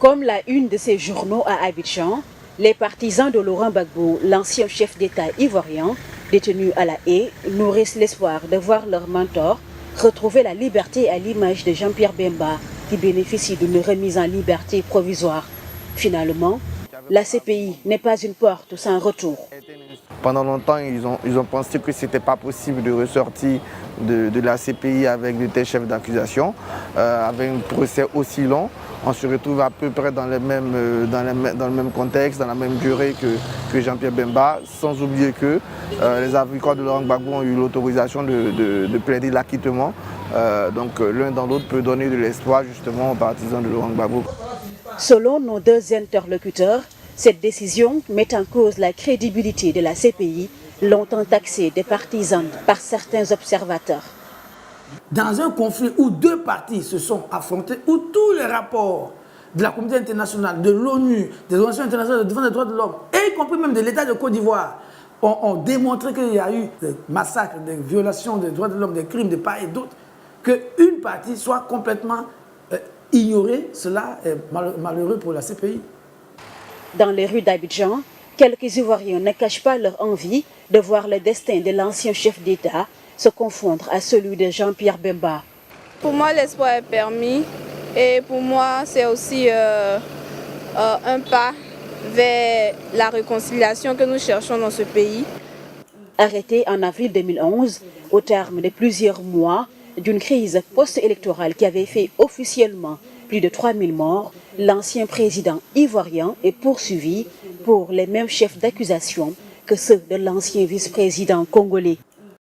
Comme la une de ces journaux à Abidjan, les partisans de Laurent Gbagbo, l'ancien chef d'État ivoirien, détenu à La Haye, nourrissent l'espoir de voir leur mentor retrouver la liberté à l'image de Jean-Pierre Bemba, qui bénéficie d'une remise en liberté provisoire. Finalement, la CPI n'est pas une porte sans retour. Pendant longtemps, ils ont pensé que ce n'était pas possible de ressortir de la CPI avec de tels chefs d'accusation, avec un procès aussi long. On se retrouve à peu près dans le même contexte, dans la même durée que Jean-Pierre Bemba, sans oublier que les avocats de Laurent Gbagbo ont eu l'autorisation de plaider l'acquittement. Donc l'un dans l'autre peut donner de l'espoir justement aux partisans de Laurent Gbagbo. Selon nos deux interlocuteurs, cette décision met en cause la crédibilité de la CPI, longtemps taxée des partisans par certains observateurs. Dans un conflit où deux parties se sont affrontées, où tous les rapports de la communauté internationale, de l'ONU, des organisations internationales de défense des droits de l'homme, et y compris même de l'État de Côte d'Ivoire, ont démontré qu'il y a eu des massacres, des violations des droits de l'homme, des crimes de part et d'autre, qu'une partie soit complètement ignorée, cela est malheureux pour la CPI. Dans les rues d'Abidjan, quelques Ivoiriens ne cachent pas leur envie de voir le destin de l'ancien chef d'État se confondre à celui de Jean-Pierre Bemba. Pour moi, l'espoir est permis et pour moi, c'est aussi un pas vers la réconciliation que nous cherchons dans ce pays. Arrêté en avril 2011, au terme de plusieurs mois d'une crise post-électorale qui avait fait officiellement plus de 3000 morts, l'ancien président ivoirien est poursuivi pour les mêmes chefs d'accusation que ceux de l'ancien vice-président congolais.